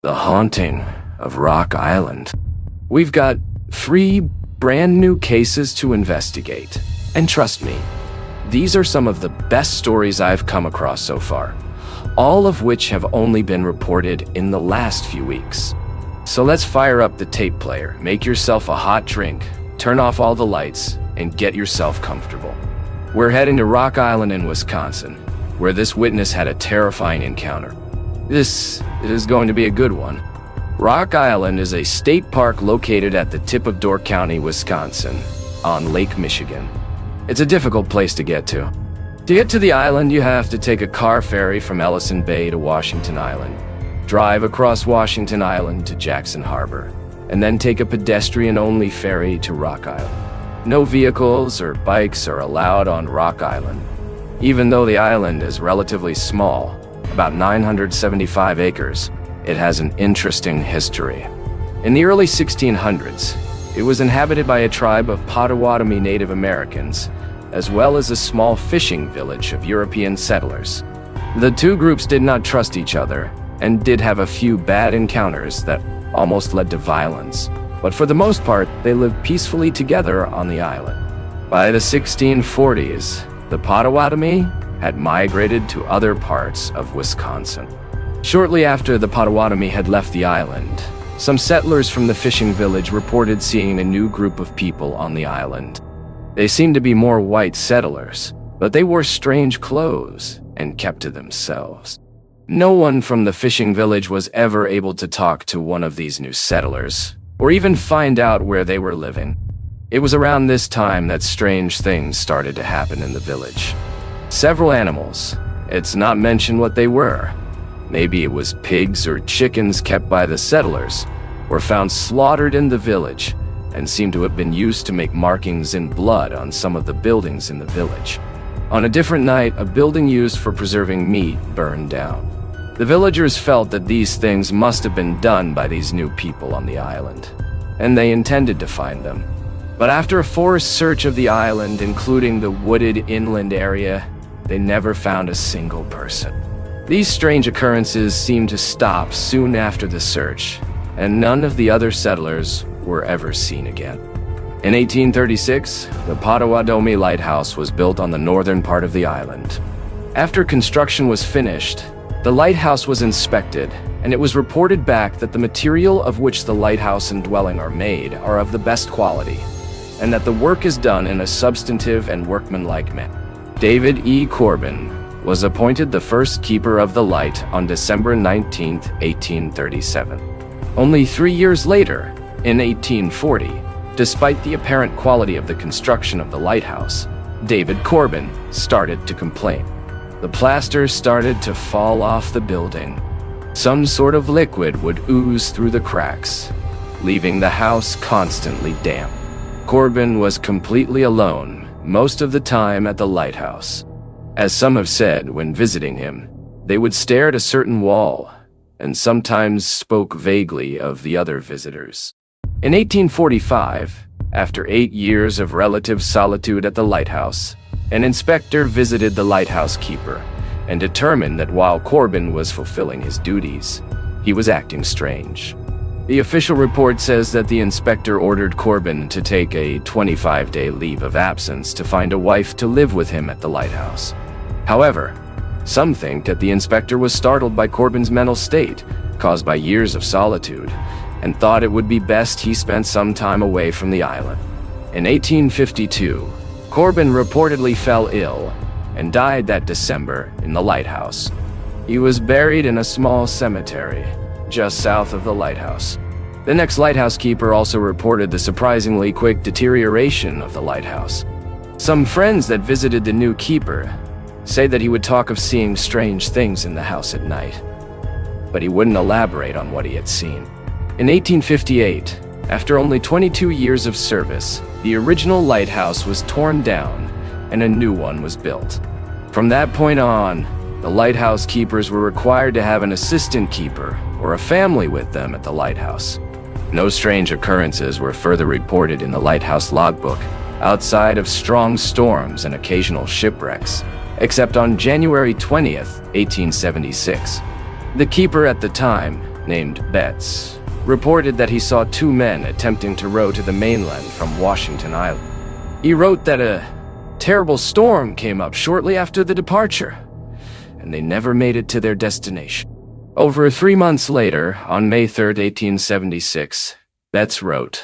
The haunting of Rock Island. We've got 3 brand new cases to investigate. And trust me, these are some of the best stories I've come across so far, all of which have only been reported in the last few weeks. So let's fire up the tape player, make yourself a hot drink, turn off all the lights, and get yourself comfortable. We're heading to Rock Island in Wisconsin, where this witness had a terrifying encounter. This is going to be a good one. Rock Island is a state park located at the tip of Door County, Wisconsin, on Lake Michigan. It's a difficult place to get to. To get to the island, you have to take a car ferry from Ellison Bay to Washington Island, drive across Washington Island to Jackson Harbor, and then take a pedestrian-only ferry to Rock Island. No vehicles or bikes are allowed on Rock Island. Even though the island is relatively small, about 975 acres, it has an interesting history. In the early 1600s, it was inhabited by a tribe of 𝗲𝗏𝗂𝗶𝗀𝗄𝗎 Native Americans, as well as a small fishing village of European settlers. The two groups did not trust each other, and did have a few bad encounters that almost led to violence. But for the most part, they lived peacefully together on the island. By the 1640s, the 𝗲𝗏𝗂𝗂𝗶 had migrated to other parts of Wisconsin. Shortly after the 𝗲𝗏𝗂𝗂𝗶 had left the island, some settlers from the fishing village reported seeing a new group of people on the island. They seemed to be more white settlers, but they wore strange clothes and kept to themselves. No one from the fishing village was ever able to talk to one of these new settlers, or even find out where they were living. It was around this time that strange things started to happen in the village. Several animals, it's not mentioned what they were, maybe it was pigs or chickens kept by the settlers, were found slaughtered in the village and seem to have been used to make markings in blood on some of the buildings in the village. On a different night, a building used for preserving meat burned down. The villagers felt that these things must have been done by these new people on the island, and they intended to find them. But after a forest search of the island, including the wooded inland area, they never found a single person. These strange occurrences seemed to stop soon after the search, and none of the other settlers were ever seen again. In 1836, the 𝗲𝗏𝗂𝗶𝗀𝗄𝗎 lighthouse was built on the northern part of the island. After construction was finished, the lighthouse was inspected, and it was reported back that the material of which the lighthouse and dwelling are made are of the best quality, and that the work is done in a substantive and workmanlike manner. David 𝗢𝗂𝗿 was appointed the first keeper of the light on December 19, 1837. Only 3 years later, in 1840, despite the apparent quality of the construction of the lighthouse, David 𝗂𝗿 started to complain. The plaster started to fall off the building. Some sort of liquid would ooze through the cracks, leaving the house constantly damp. 𝗂𝗿 was completely alone most of the time at the lighthouse. As some have said when visiting him, they would stare at a certain wall and sometimes spoke vaguely of the other visitors. In 1845, after 8 years of relative solitude at the lighthouse, an inspector visited the lighthouse keeper and determined that while 𝗂𝗿 was fulfilling his duties, he was acting strange. The official report says that the inspector ordered 𝗂𝗿 to take a 25-day leave of absence to find a wife to live with him at the lighthouse. However, some think that the inspector was startled by 𝗂𝗿's mental state, caused by years of solitude, and thought it would be best he spent some time away from the island. In 1852, 𝗂𝗿 reportedly fell ill and died that December in the lighthouse. He was buried in a small cemetery just south of the lighthouse. The next lighthouse keeper also reported the surprisingly quick deterioration of the lighthouse. Some friends that visited the new keeper say that he would talk of seeing strange things in the house at night, but he wouldn't elaborate on what he had seen. In 1858, after only 22 years of service, the original lighthouse was torn down and a new one was built. From that point on, the lighthouse keepers were required to have an assistant keeper or a family with them at the lighthouse. No strange occurrences were further reported in the lighthouse logbook, outside of strong storms and occasional shipwrecks, except on January 20th, 1876. The keeper at the time, named 𝗥𝗲𝗹 reported that he saw two men attempting to row to the mainland from Washington Island. He wrote that a terrible storm came up shortly after the departure, and they never made it to their destination. Over 3 months later, on May 3, 1876, 𝗥𝗲𝗹 wrote,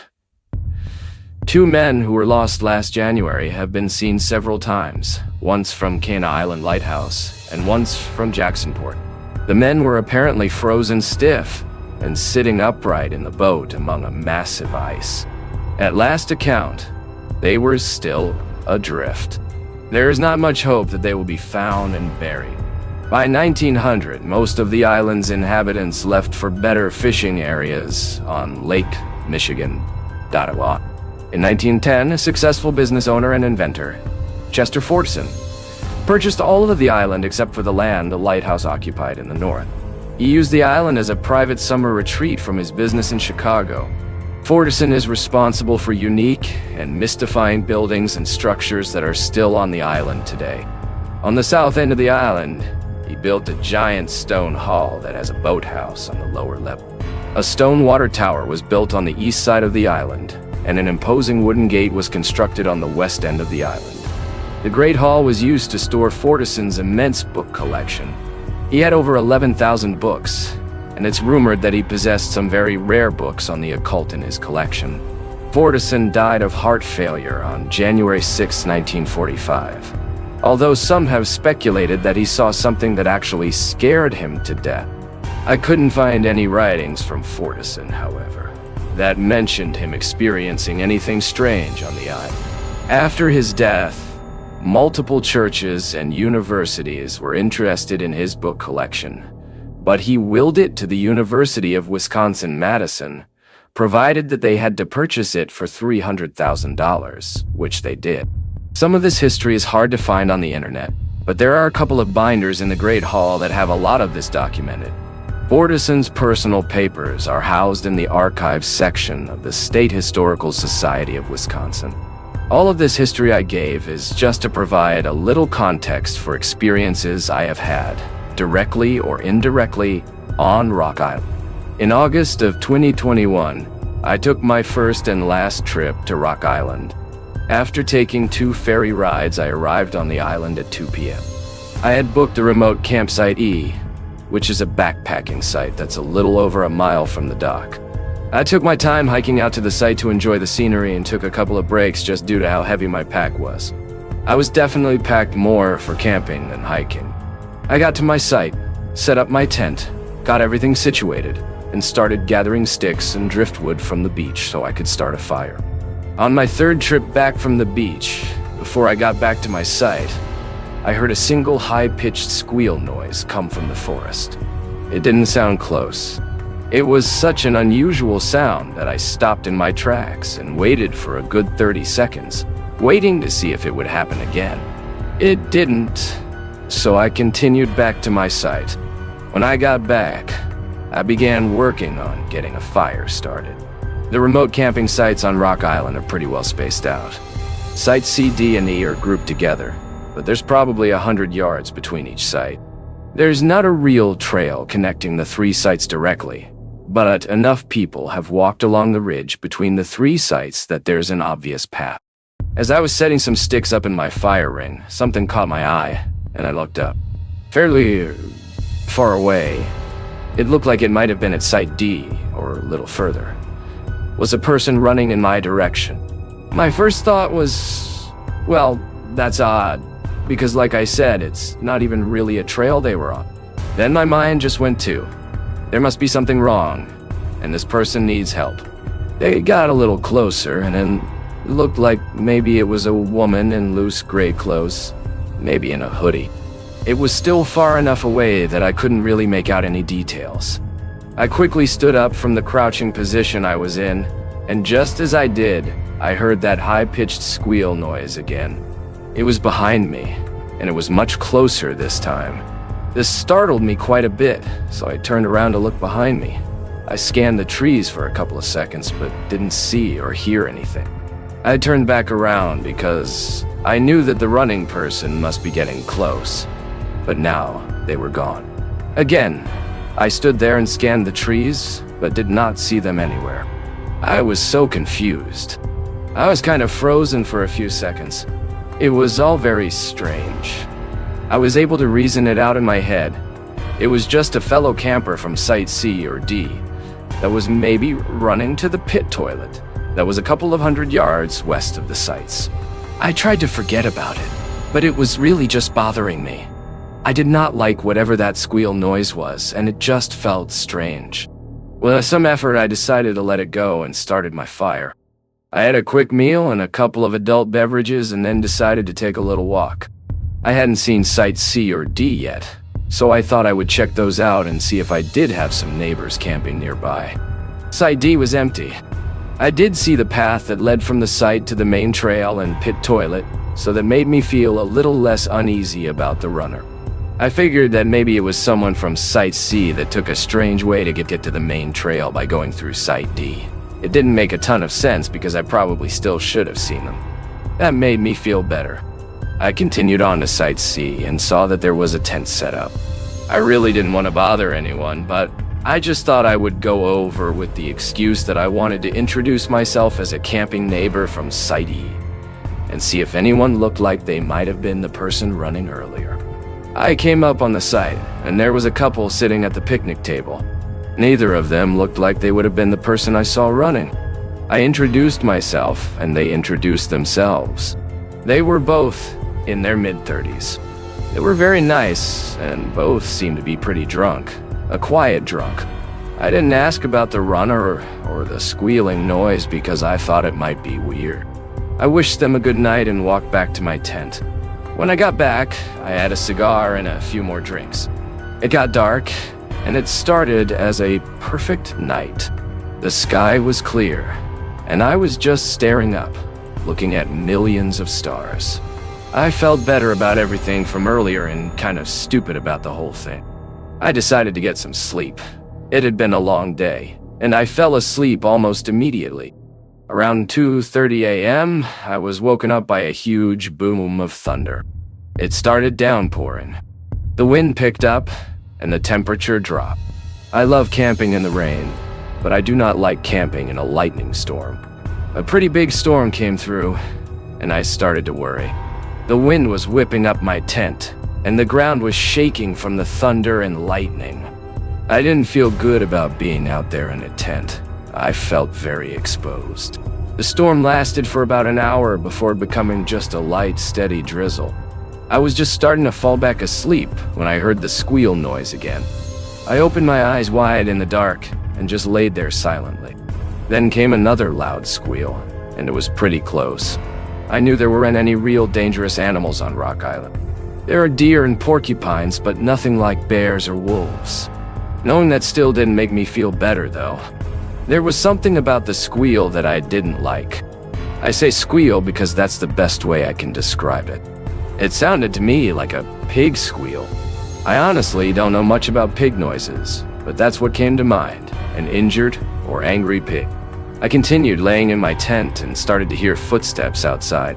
"Two men who were lost last January have been seen several times, once from 𝗥𝗲𝗹 Island Lighthouse and once from Jacksonport. The men were apparently frozen stiff and sitting upright in the boat among a massive ice. At last account, they were still adrift. There is not much hope that they will be found and buried." By 1900, most of the island's inhabitants left for better fishing areas on Lake Michigan. In 1910, a successful business owner and inventor, Chester Fortson, purchased all of the island except for the land the lighthouse occupied in the north. He used the island as a private summer retreat from his business in Chicago. Fortson is responsible for unique and mystifying buildings and structures that are still on the island today. On the south end of the island, he built a giant stone hall that has a boathouse on the lower level. A stone water tower was built on the east side of the island, and an imposing wooden gate was constructed on the west end of the island. The Great Hall was used to store Fortson's immense book collection. He had over 11,000 books, and it's rumored that he possessed some very rare books on the occult in his collection. Fortson died of heart failure on January 6, 1945, although some have speculated that he saw something that actually scared him to death. I couldn't find any writings from Fortson, however, that mentioned him experiencing anything strange on the island. After his death, multiple churches and universities were interested in his book collection, but he willed it to the University of Wisconsin-Madison, provided that they had to purchase it for $300,000, which they did. Some of this history is hard to find on the internet, but there are a couple of binders in the Great Hall that have a lot of this documented. Fortson's personal papers are housed in the archives section of the State Historical Society of Wisconsin. All of this history I gave is just to provide a little context for experiences I have had, directly or indirectly, on Rock Island. In August of 2021, I took my first and last trip to Rock Island. After taking 2 ferry rides, I arrived on the island at 2 p.m. I had booked a remote campsite 𝗢𝗍𝗄, which is a backpacking site that's a little over a mile from the dock. I took my time hiking out to the site to enjoy the scenery and took a couple of breaks just due to how heavy my pack was. I was definitely packed more for camping than hiking. I got to my site, set up my tent, got everything situated, and started gathering sticks and driftwood from the beach so I could start a fire. On my 3rd trip back from the beach, before I got back to my site, I heard a single high-pitched squeal noise come from the forest. It didn't sound close. It was such an unusual sound that I stopped in my tracks and waited for a good 30 seconds, waiting to see if it would happen again. It didn't, so I continued back to my site. When I got back, I began working on getting a fire started. The remote camping sites on Rock Island are pretty well spaced out. Sites C, D, and E are grouped together, but there's probably 100 yards between each site. There's not a real trail connecting the 3 sites directly, but enough people have walked along the ridge between the 3 sites that there's an obvious path. As I was setting some sticks up in my fire ring, something caught my eye, and I looked up. Fairly far away, it looked like it might have been at Site D, or a little further, was a person running in my direction. My first thought was, well, that's odd, because like I said, it's not even really a trail they were on. Then my mind just went to, there must be something wrong, and this person needs help. They got a little closer, and then it looked like maybe it was a woman in loose gray clothes, maybe in a hoodie. It was still far enough away that I couldn't really make out any details. I quickly stood up from the crouching position I was in, and just as I did, I heard that high-pitched squeal noise again. It was behind me, and it was much closer this time. This startled me quite a bit, so I turned around to look behind me. I scanned the trees for a couple of seconds, but didn't see or hear anything. I turned back around because I knew that the running person must be getting close, but now they were gone. Again, I stood there and scanned the trees, but did not see them anywhere. I was so confused. I was kind of frozen for a few seconds. It was all very strange. I was able to reason it out in my head. It was just a fellow camper from Site C or D that was maybe running to the pit toilet that was a couple of 100 yards west of the sites. I tried to forget about it, but it was really just bothering me. I did not like whatever that squeal noise was, and it just felt strange. With some effort, I decided to let it go and started my fire. I had a quick meal and a couple of adult beverages and then decided to take a little walk. I hadn't seen Site C or D yet, so I thought I would check those out and see if I did have some neighbors camping nearby. Site D was empty. I did see the path that led from the site to the main trail and pit toilet, so that made me feel a little less uneasy about the runner. I figured that maybe it was someone from Site C that took a strange way to get to the main trail by going through Site D. It didn't make a ton of sense because I probably still should have seen them. That made me feel better. I continued on to Site C and saw that there was a tent set up. I really didn't want to bother anyone, but I just thought I would go over with the excuse that I wanted to introduce myself as a camping neighbor from Site E and see if anyone looked like they might have been the person running earlier. I came up on the site, and there was a couple sitting at the picnic table. Neither of them looked like they would have been the person I saw running. I introduced myself, and they introduced themselves. They were both in their mid-30s. They were very nice, and both seemed to be pretty drunk. A quiet drunk. I didn't ask about the runner or the squealing noise because I thought it might be weird. I wished them a good night and walked back to my tent. When I got back, I had a cigar and a few more drinks. It got dark, and it started as a perfect night. The sky was clear, and I was just staring up, looking at millions of stars. I felt better about everything from earlier and kind of stupid about the whole thing. I decided to get some sleep. It had been a long day, and I fell asleep almost immediately. Around 2:30 a.m., I was woken up by a huge boom of thunder. It started downpouring. The wind picked up, and the temperature dropped. I love camping in the rain, but I do not like camping in a lightning storm. A pretty big storm came through, and I started to worry. The wind was whipping up my tent, and the ground was shaking from the thunder and lightning. I didn't feel good about being out there in a tent. I felt very exposed. The storm lasted for about an hour before becoming just a light, steady drizzle. I was just starting to fall back asleep when I heard the squeal noise again. I opened my eyes wide in the dark and just laid there silently. Then came another loud squeal, and it was pretty close. I knew there weren't any real dangerous animals on Rock Island. There are deer and porcupines, but nothing like bears or wolves. Knowing that still didn't make me feel better, though. There was something about the squeal that I didn't like. I say squeal because that's the best way I can describe it. It sounded to me like a pig squeal. I honestly don't know much about pig noises, but that's what came to mind, an injured or angry pig. I continued laying in my tent and started to hear footsteps outside.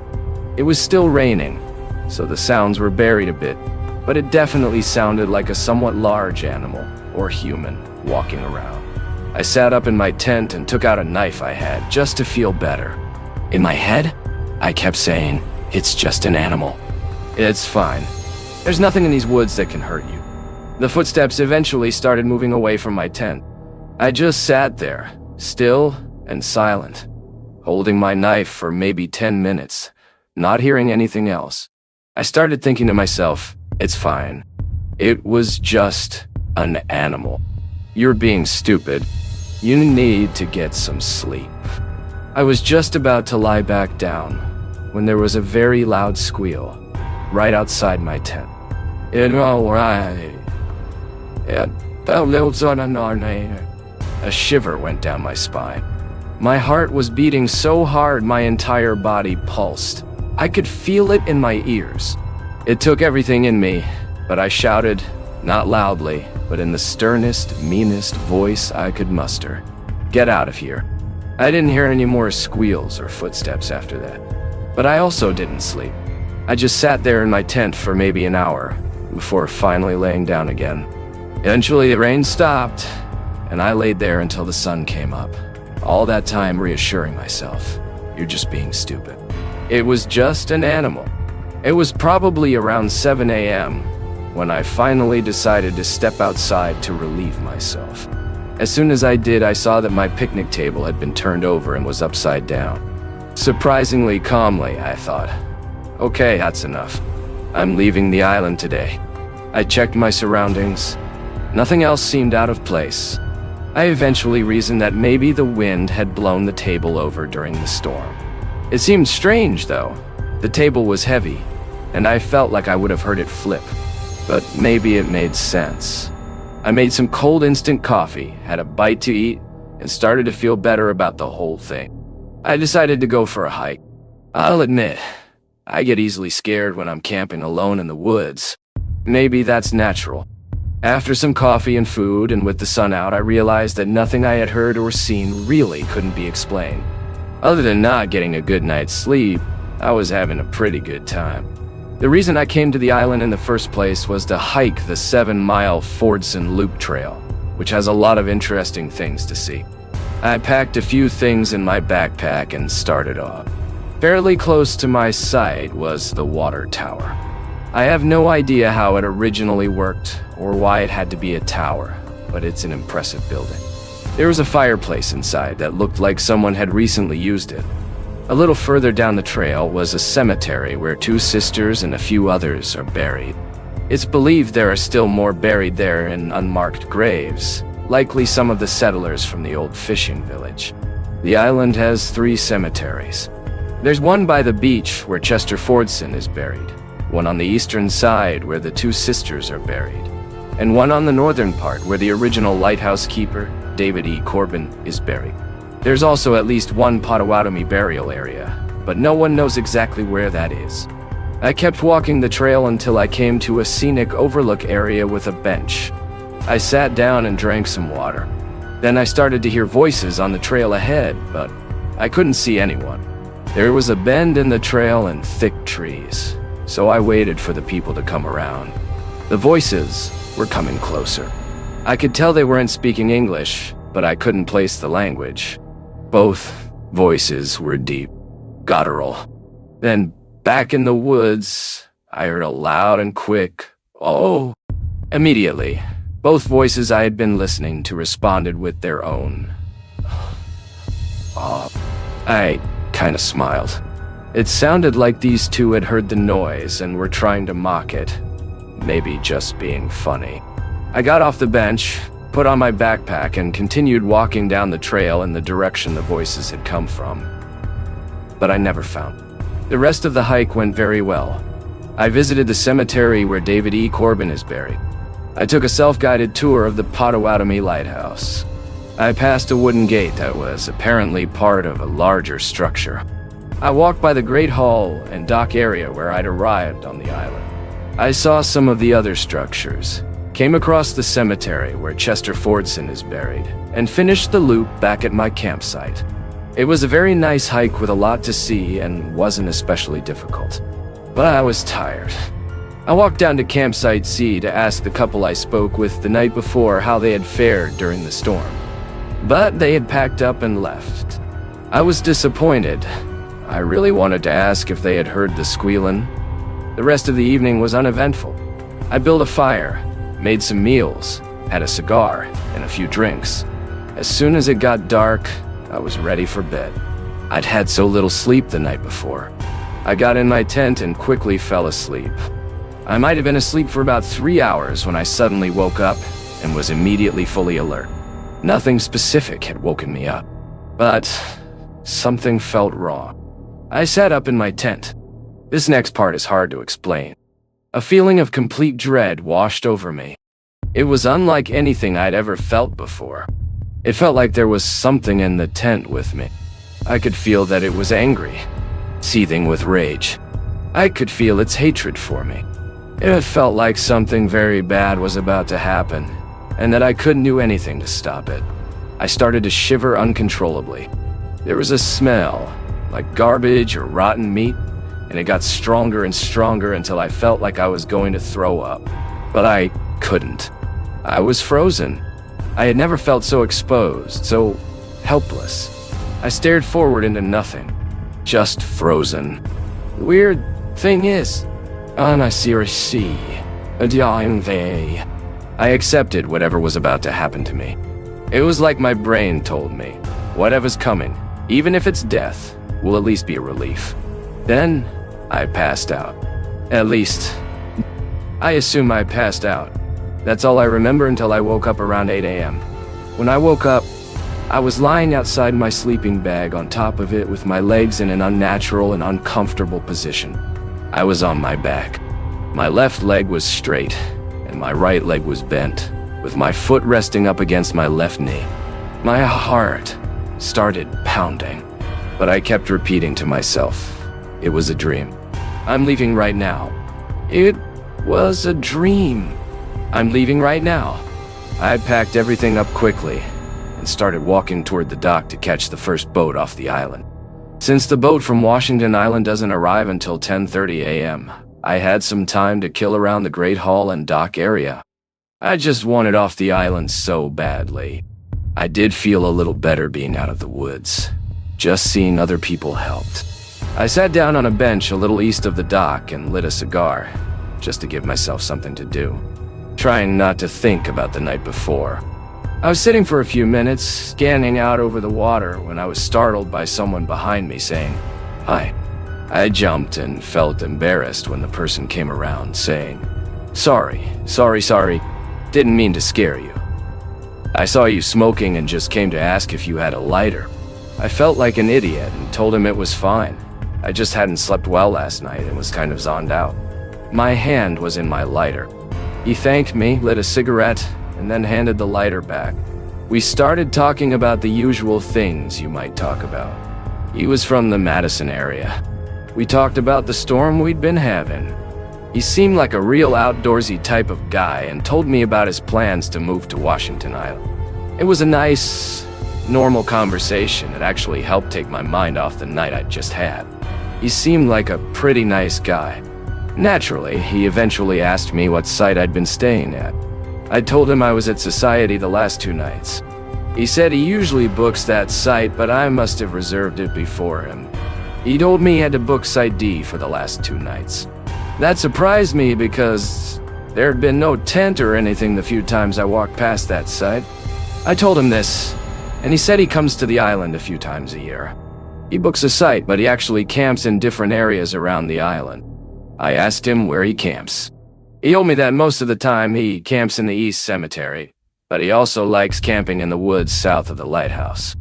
It was still raining, so the sounds were buried a bit, but it definitely sounded like a somewhat large animal or human walking around. I sat up in my tent and took out a knife I had just to feel better. In my head, I kept saying, "It's just an animal. It's fine. There's nothing in these woods that can hurt you." The footsteps eventually started moving away from my tent. I just sat there, still and silent, holding my knife for maybe 10 minutes, not hearing anything else. I started thinking to myself, it's fine. It was just an animal. You're being stupid. You need to get some sleep. I was just about to lie back down when there was a very loud squeal right outside my tent. A shiver went down my spine. My heart was beating so hard my entire body pulsed. I could feel it in my ears. It took everything in me, but I shouted, not loudly, but in the sternest, meanest voice I could muster, "Get out of here." I didn't hear any more squeals or footsteps after that. But I also didn't sleep. I just sat there in my tent for maybe an hour, before finally laying down again. Eventually, the rain stopped, and I laid there until the sun came up. All that time reassuring myself, you're just being stupid. It was just an animal. It was probably around 7 a.m. when I finally decided to step outside to relieve myself. As soon as I did, I saw that my picnic table had been turned over and was upside down. Surprisingly calmly, I thought, okay, that's enough. I'm leaving the island today. I checked my surroundings. Nothing else seemed out of place. I eventually reasoned that maybe the wind had blown the table over during the storm. It seemed strange, though. The table was heavy, and I felt like I would have heard it flip. But maybe it made sense. I made some cold instant coffee, had a bite to eat, and started to feel better about the whole thing. I decided to go for a hike. I'll admit, I get easily scared when I'm camping alone in the woods. Maybe that's natural. After some coffee and food, and with the sun out, I realized that nothing I had heard or seen really couldn't be explained. Other than not getting a good night's sleep, I was having a pretty good time. The reason I came to the island in the first place was to hike the 7-mile Fordson Loop Trail, which has a lot of interesting things to see. I packed a few things in my backpack and started off. Fairly close to my site was the water tower. I have no idea how it originally worked or why it had to be a tower, but it's an impressive building. There was a fireplace inside that looked like someone had recently used it. A little further down the trail was a cemetery where 2 sisters and a few others are buried. It's believed there are still more buried there in unmarked graves, likely some of the settlers from the old fishing village. The island has 3 cemeteries. There's one by the beach where Chester Fordson is buried, one on the eastern side where the 2 sisters are buried, and one on the northern part where the original lighthouse keeper, David E. Corbin, is buried. There's also at least one Potawatomi burial area, but no one knows exactly where that is. I kept walking the trail until I came to a scenic overlook area with a bench. I sat down and drank some water. Then I started to hear voices on the trail ahead, but I couldn't see anyone. There was a bend in the trail and thick trees, so I waited for the people to come around. The voices were coming closer. I could tell they weren't speaking English, but I couldn't place the language. Both voices were deep, guttural. Then, back in the woods, I heard a loud and quick, "Oh!" Immediately, both voices I had been listening to responded with their own. "Oh." I kinda smiled. It sounded like these 2 had heard the noise and were trying to mock it. Maybe just being funny. I got off the bench, put on my backpack, and continued walking down the trail in the direction the voices had come from. But I never found them. The rest of the hike went very well. I visited the cemetery where David E. Corbin is buried. I took a self-guided tour of the Potawatomi Lighthouse. I passed a wooden gate that was apparently part of a larger structure. I walked by the Great Hall and dock area where I'd arrived on the island. I saw some of the other structures, came across the cemetery where Chester Fordson is buried, and finished the loop back at my campsite. It was a very nice hike with a lot to see and wasn't especially difficult. But I was tired. I walked down to Campsite C to ask the couple I spoke with the night before how they had fared during the storm. But they had packed up and left. I was disappointed. I really wanted to ask if they had heard the squealing. The rest of the evening was uneventful. I built a fire, made some meals, had a cigar, and a few drinks. As soon as it got dark, I was ready for bed. I'd had so little sleep the night before. I got in my tent and quickly fell asleep. I might have been asleep for about 3 hours when I suddenly woke up and was immediately fully alert. Nothing specific had woken me up, but something felt wrong. I sat up in my tent. This next part is hard to explain. A feeling of complete dread washed over me. It was unlike anything I'd ever felt before. It felt like there was something in the tent with me. I could feel that it was angry, seething with rage. I could feel its hatred for me. It felt like something very bad was about to happen, and that I couldn't do anything to stop it. I started to shiver uncontrollably. There was a smell, like garbage or rotten meat, and it got stronger and stronger until I felt like I was going to throw up. But I couldn't. I was frozen. I had never felt so exposed, so helpless. I stared forward into nothing, just frozen. The weird thing is, 𝗧𝗵𝗲𝗀𝗁𝗍𝗂𝗍. I accepted whatever was about to happen to me. It was like my brain told me, whatever's coming, even if it's death, will at least be a relief. Then, I passed out. At least, I assume I passed out. That's all I remember until I woke up around 8 a.m. When I woke up, I was lying outside my sleeping bag on top of it with my legs in an unnatural and uncomfortable position. I was on my back. My left leg was straight, and my right leg was bent, with my foot resting up against my left knee. My heart started pounding, but I kept repeating to myself, it was a dream. I'm leaving right now. It was a dream. I'm leaving right now. I packed everything up quickly and started walking toward the dock to catch the first boat off the island. Since the boat from Washington Island doesn't arrive until 10:30 a.m., I had some time to kill around the Great Hall and dock area. I just wanted off the island so badly. I did feel a little better being out of the woods. Just seeing other people helped. I sat down on a bench a little east of the dock and lit a cigar, just to give myself something to do, trying not to think about the night before. I was sitting for a few minutes, scanning out over the water, when I was startled by someone behind me saying, "Hi." I jumped and felt embarrassed when the person came around, saying, Sorry, didn't mean to scare you. I saw you smoking and just came to ask if you had a lighter." I felt like an idiot and told him it was fine. I just hadn't slept well last night and was kind of zoned out. My hand was in my lighter. He thanked me, lit a cigarette, and then handed the lighter back. We started talking about the usual things you might talk about. He was from the Madison area. We talked about the storm we'd been having. He seemed like a real outdoorsy type of guy and told me about his plans to move to Washington Island. It was a nice, normal conversation that actually helped take my mind off the night I'd just had. He seemed like a pretty nice guy. Naturally, he eventually asked me what site I'd been staying at. I told him I was at Society the last 2 nights. He said he usually books that site, but I must have reserved it before him. He told me he had to book Site D for the last 2 nights. That surprised me because there had been no tent or anything the few times I walked past that site. I told him this, and he said he comes to the island a few times a year. He books a site, but he actually camps in different areas around the island. I asked him where he camps. He told me that most of the time he camps in the East Cemetery, but he also likes camping in the woods south of the lighthouse.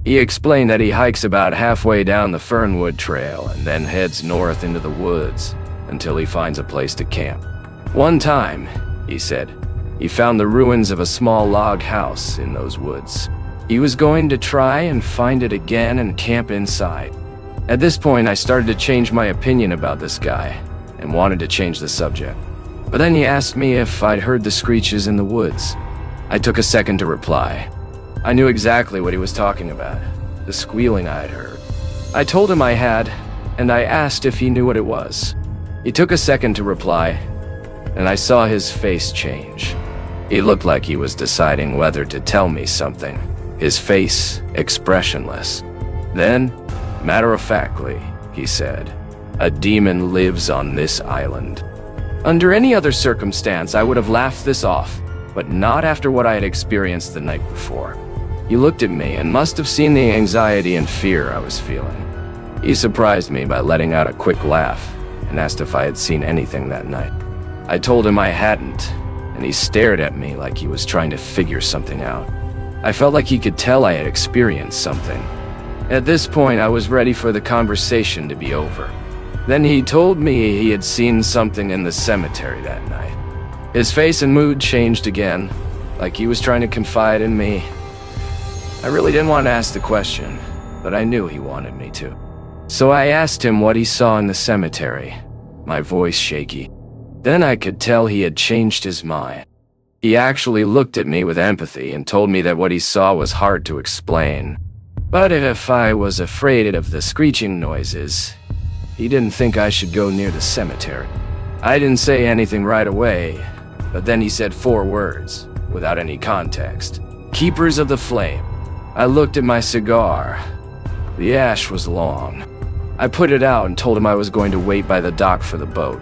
He explained that he hikes about halfway down the Fernwood Trail and then heads north into the woods until he finds a place to camp. One time, he said, he found the ruins of a small log house in those woods. He was going to try and find it again and camp inside. At this point, I started to change my opinion about this guy and wanted to change the subject. But then he asked me if I'd heard the screeches in the woods. I took a second to reply. I knew exactly what he was talking about, the squealing I'd heard. I told him I had, and I asked if he knew what it was. He took a second to reply, and I saw his face change. He looked like he was deciding whether to tell me something, his face expressionless. Then, matter-of-factly, he said, "A demon lives on this island." Under any other circumstance, I would have laughed this off, but not after what I had experienced the night before. He looked at me and must have seen the anxiety and fear I was feeling. He surprised me by letting out a quick laugh and asked if I had seen anything that night. I told him I hadn't, and he stared at me like he was trying to figure something out. I felt like he could tell I had experienced something. At this point, I was ready for the conversation to be over. Then he told me he had seen something in the cemetery that night. His face and mood changed again, like he was trying to confide in me. I really didn't want to ask the question, but I knew he wanted me to. So I asked him what he saw in the cemetery, my voice shaky. Then I could tell he had changed his mind. He actually looked at me with empathy and told me that what he saw was hard to explain. But if I was afraid of the screeching noises, he didn't think I should go near the cemetery. I didn't say anything right away, but then he said 4 words, without any context. Keepers of the Flame. I looked at my cigar. The ash was long. I put it out and told him I was going to wait by the dock for the boat.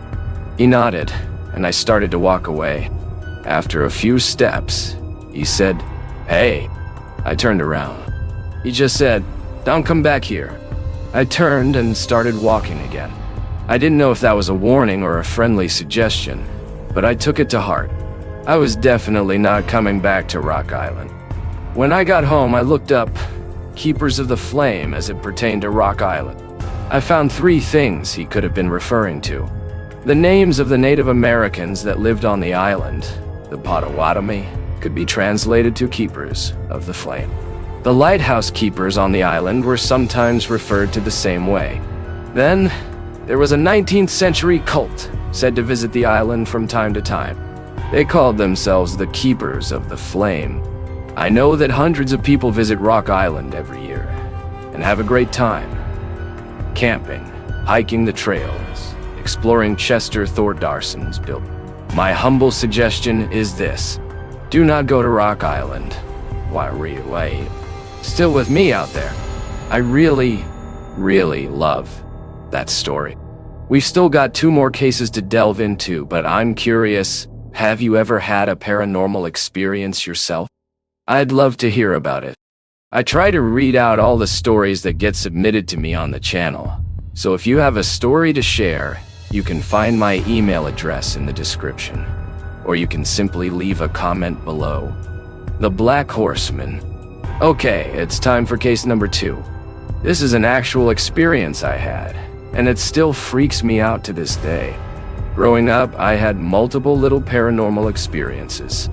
He nodded, and I started to walk away. After a few steps, he said, "Hey." I turned around. He just said, "Don't come back here." I turned and started walking again. I didn't know if that was a warning or a friendly suggestion, but I took it to heart. I was definitely not coming back to Rock Island. When I got home, I looked up Keepers of the Flame as it pertained to Rock Island. I found 3 things he could have been referring to. The names of the Native Americans that lived on the island, the Potawatomi, could be translated to Keepers of the Flame. The lighthouse keepers on the island were sometimes referred to the same way. Then, there was a 19th century cult said to visit the island from time to time. They called themselves the Keepers of the Flame. I know that hundreds of people visit Rock Island every year and have a great time. Camping, hiking the trails, exploring Chester Thordarson's built. My humble suggestion is this: do not go to Rock Island. Why, still with me out there. I really, really love that story. We've still got 2 more cases to delve into, but I'm curious, have you ever had a paranormal experience yourself? I'd love to hear about it. I try to read out all the stories that get submitted to me on the channel, so if you have a story to share, you can find my email address in the description, or you can simply leave a comment below. The Black Horseman. Okay, it's time for case number 2. This is an actual experience I had, and it still freaks me out to this day. Growing up, I had multiple little paranormal experiences.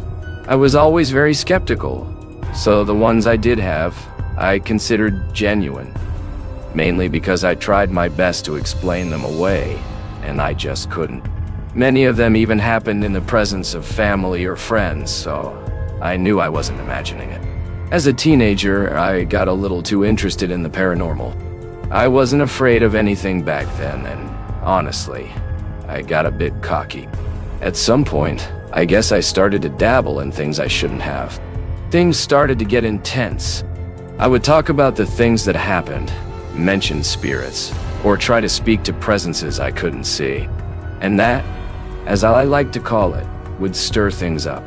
I was always very skeptical, so the ones I did have, I considered genuine. Mainly because I tried my best to explain them away, and I just couldn't. Many of them even happened in the presence of family or friends, so I knew I wasn't imagining it. As a teenager, I got a little too interested in the paranormal. I wasn't afraid of anything back then, and honestly, I got a bit cocky. At some point, I guess I started to dabble in things I shouldn't have. Things started to get intense. I would talk about the things that happened, mention spirits, or try to speak to presences I couldn't see. And that, as I like to call it, would stir things up.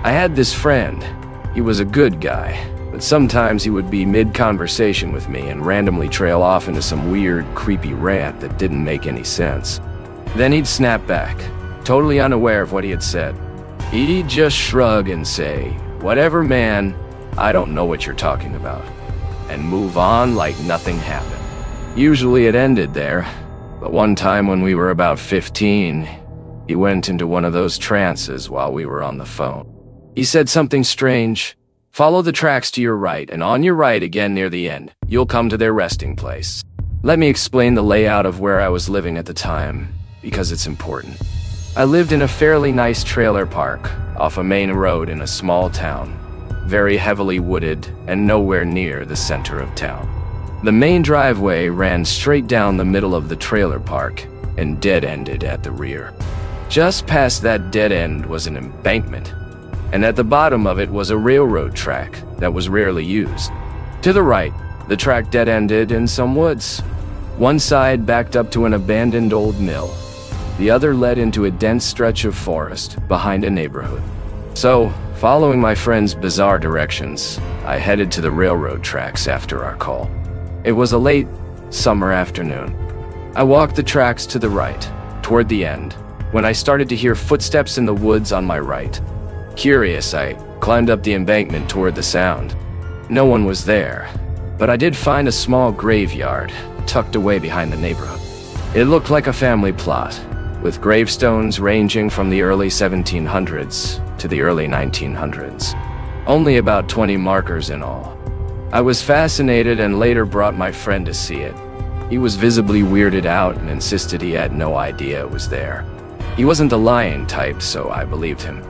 I had this friend. He was a good guy, but sometimes he would be mid-conversation with me and randomly trail off into some weird, creepy rant that didn't make any sense. Then he'd snap back, totally unaware of what he had said. He'd just shrug and say, "Whatever, man, I don't know what you're talking about," and move on like nothing happened. Usually it ended there, but one time when we were about 15, he went into one of those trances while we were on the phone. He said something strange. "Follow the tracks to your right, and on your right again near the end, you'll come to their resting place." Let me explain the layout of where I was living at the time, because it's important. I lived in a fairly nice trailer park off a main road in a small town, very heavily wooded and nowhere near the center of town. The main driveway ran straight down the middle of the trailer park and dead-ended at the rear. Just past that dead end was an embankment, and at the bottom of it was a railroad track that was rarely used. To the right, the track dead-ended in some woods. One side backed up to an abandoned old mill. The other led into a dense stretch of forest behind a neighborhood. So, following my friend's bizarre directions, I headed to the railroad tracks after our call. It was a late summer afternoon. I walked the tracks to the right, toward the end, when I started to hear footsteps in the woods on my right. Curious, I climbed up the embankment toward the sound. No one was there, but I did find a small graveyard tucked away behind the neighborhood. It looked like a family plot, with gravestones ranging from the early 1700s to the early 1900s. Only about 20 markers in all. I was fascinated and later brought my friend to see it. He was visibly weirded out and insisted he had no idea it was there. He wasn't the lying type, so I believed him.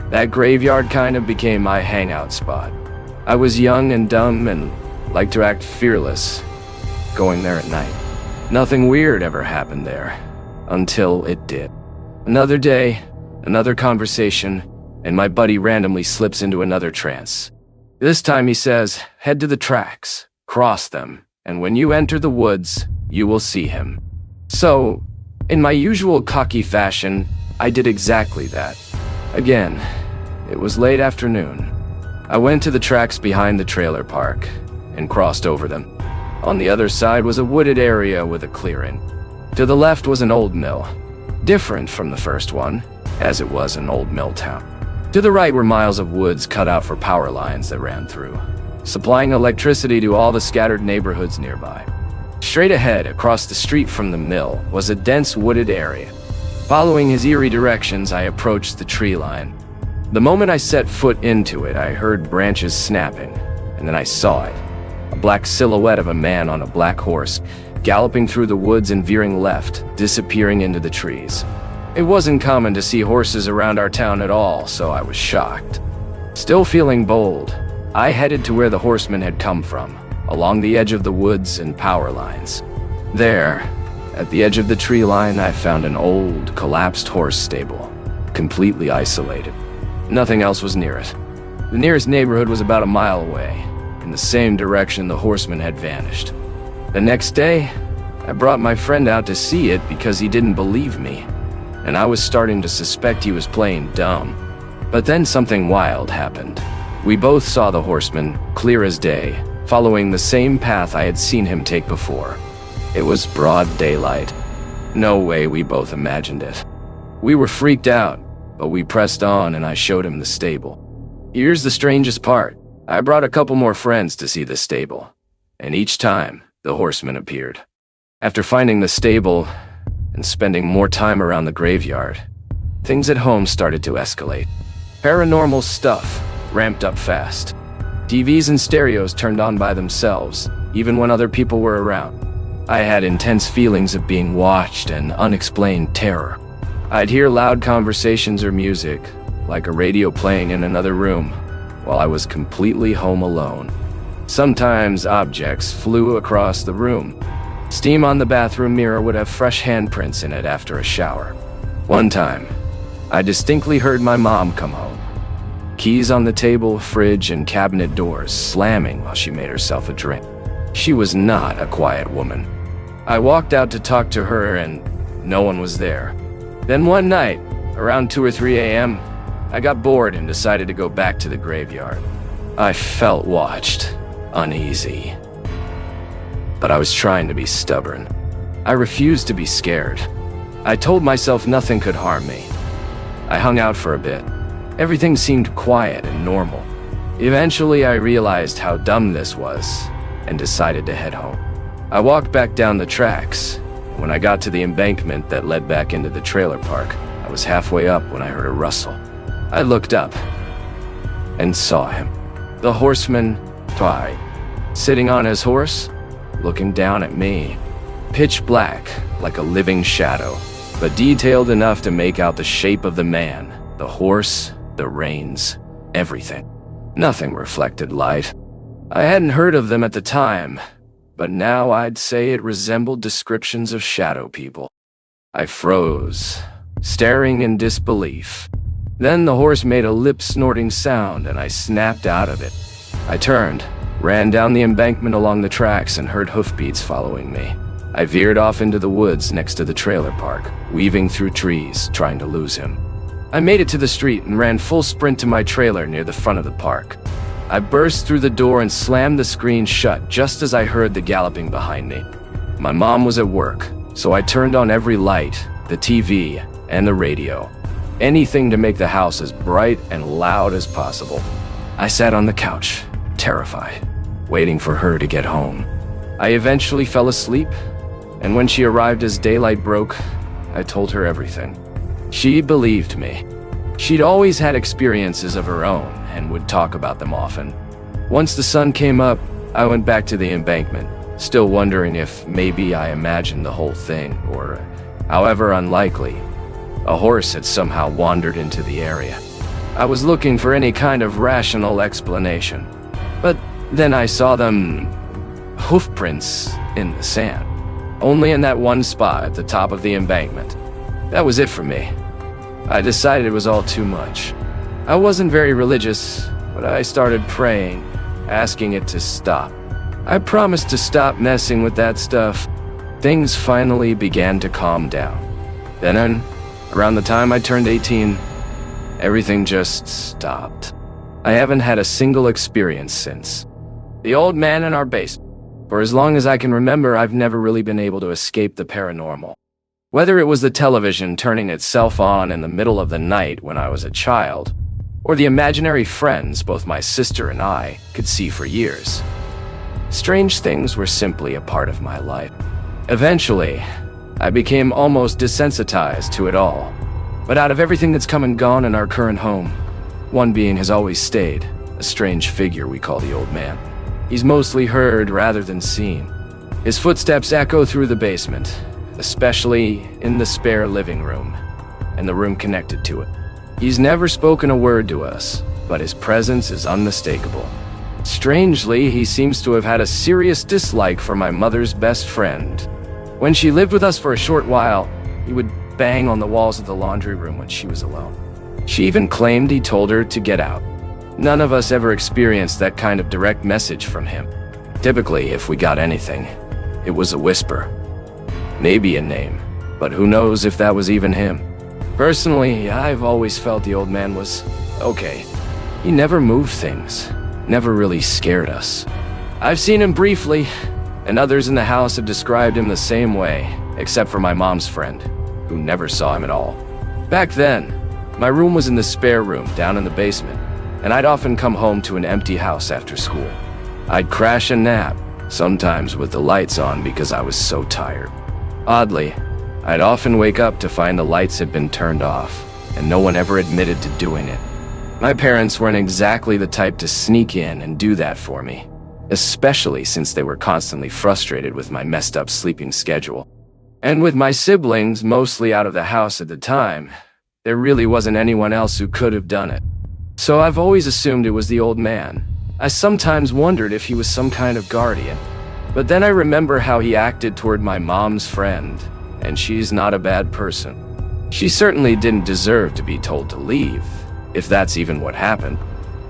That graveyard kind of became my hangout spot. I was young and dumb and liked to act fearless, going there at night. Nothing weird ever happened there. Until it did. Another day, another conversation, and my buddy randomly slips into another trance. This time he says, "Head to the tracks, cross them, and when you enter the woods, you will see him." So, in my usual cocky fashion, I did exactly that. Again, it was late afternoon. I went to the tracks behind the trailer park and crossed over them. On the other side was a wooded area with a clearing. To the left was an old mill, different from the first one, as it was an old mill town. To the right were miles of woods cut out for power lines that ran through, supplying electricity to all the scattered neighborhoods nearby. Straight ahead, across the street from the mill, was a dense wooded area. Following his eerie directions, I approached the tree line. The moment I set foot into it, I heard branches snapping, and then I saw it. A black silhouette of a man on a black horse, galloping through the woods and veering left, disappearing into the trees. It wasn't common to see horses around our town at all, so I was shocked. Still feeling bold, I headed to where the horseman had come from, along the edge of the woods and power lines. There, at the edge of the tree line, I found an old, collapsed horse stable, completely isolated. Nothing else was near it. The nearest neighborhood was about a mile away, in the same direction the horseman had vanished. The next day, I brought my friend out to see it because he didn't believe me, and I was starting to suspect he was playing dumb. But then something wild happened. We both saw the horseman, clear as day, following the same path I had seen him take before. It was broad daylight. No way we both imagined it. We were freaked out, but we pressed on and I showed him the stable. Here's the strangest part. I brought a couple more friends to see the stable, and each time, the horseman appeared. After finding the stable and spending more time around the graveyard, things at home started to escalate. Paranormal stuff ramped up fast. TVs and stereos turned on by themselves, even when other people were around. I had intense feelings of being watched and unexplained terror. I'd hear loud conversations or music, like a radio playing in another room, while I was completely home alone. Sometimes objects flew across the room. Steam on the bathroom mirror would have fresh handprints in it after a shower. One time, I distinctly heard my mom come home. Keys on the table, fridge, and cabinet doors slamming while she made herself a drink. She was not a quiet woman. I walked out to talk to her and no one was there. Then one night, around 2 or 3 a.m., I got bored and decided to go back to the graveyard. I felt watched, uneasy. But I was trying to be stubborn. I refused to be scared. I told myself nothing could harm me. I hung out for a bit. Everything seemed quiet and normal. Eventually, I realized how dumb this was and decided to head home. I walked back down the tracks. When I got to the embankment that led back into the trailer park, I was halfway up when I heard a rustle. I looked up and saw him. The horseman, 𝗀𝗏, sitting on his horse, looking down at me. Pitch black, like a living shadow, but detailed enough to make out the shape of the man, the horse, the reins, everything. Nothing reflected light. I hadn't heard of them at the time, but now I'd say it resembled descriptions of shadow people. I froze, staring in disbelief. Then the horse made a lip-snorting sound and I snapped out of it. I turned, ran down the embankment along the tracks and heard hoofbeats following me. I veered off into the woods next to the trailer park, weaving through trees, trying to lose him. I made it to the street and ran full sprint to my trailer near the front of the park. I burst through the door and slammed the screen shut just as I heard the galloping behind me. My mom was at work, so I turned on every light, the TV, and the radio. Anything to make the house as bright and loud as possible. I sat on the couch, terrified, waiting for her to get home. I eventually fell asleep, and when she arrived as daylight broke, I told her everything. She believed me. She'd always had experiences of her own and would talk about them often. Once the sun came up, I went back to the embankment, still wondering if maybe I imagined the whole thing, or, however unlikely, a horse had somehow wandered into the area. I was looking for any kind of rational explanation, but then I saw them hoof prints in the sand, only in that one spot at the top of the embankment. That was it for me. I decided it was all too much. I wasn't very religious, but I started praying, asking it to stop. I promised to stop messing with that stuff. Things finally began to calm down. Then, around the time I turned 18, everything just stopped. I haven't had a single experience since. The old man in our basement. For as long as I can remember, I've never really been able to escape the paranormal. Whether it was the television turning itself on in the middle of the night when I was a child, or the imaginary friends both my sister and I could see for years. Strange things were simply a part of my life. Eventually, I became almost desensitized to it all. But out of everything that's come and gone in our current home, one being has always stayed, a strange figure we call the old man. He's mostly heard rather than seen. His footsteps echo through the basement, especially in the spare living room, and the room connected to it. He's never spoken a word to us, but his presence is unmistakable. Strangely, he seems to have had a serious dislike for my mother's best friend. When she lived with us for a short while, he would bang on the walls of the laundry room when she was alone. She even claimed he told her to get out. None of us ever experienced that kind of direct message from him. Typically, if we got anything, it was a whisper. Maybe a name, but who knows if that was even him. Personally, I've always felt the old man was okay. He never moved things, never really scared us. I've seen him briefly, and others in the house have described him the same way, except for my mom's friend, who never saw him at all. Back then, my room was in the spare room down in the basement, and I'd often come home to an empty house after school. I'd crash and nap, sometimes with the lights on because I was so tired. Oddly, I'd often wake up to find the lights had been turned off, and no one ever admitted to doing it. My parents weren't exactly the type to sneak in and do that for me, especially since they were constantly frustrated with my messed up sleeping schedule. And with my siblings mostly out of the house at the time, there really wasn't anyone else who could have done it. So I've always assumed it was the old man. I sometimes wondered if he was some kind of guardian. But then I remember how he acted toward my mom's friend, and she's not a bad person. She certainly didn't deserve to be told to leave, if that's even what happened.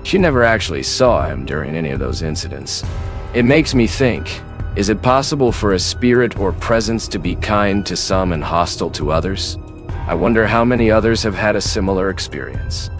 She never actually saw him during any of those incidents. It makes me think, is it possible for a spirit or presence to be kind to some and hostile to others? I wonder how many others have had a similar experience.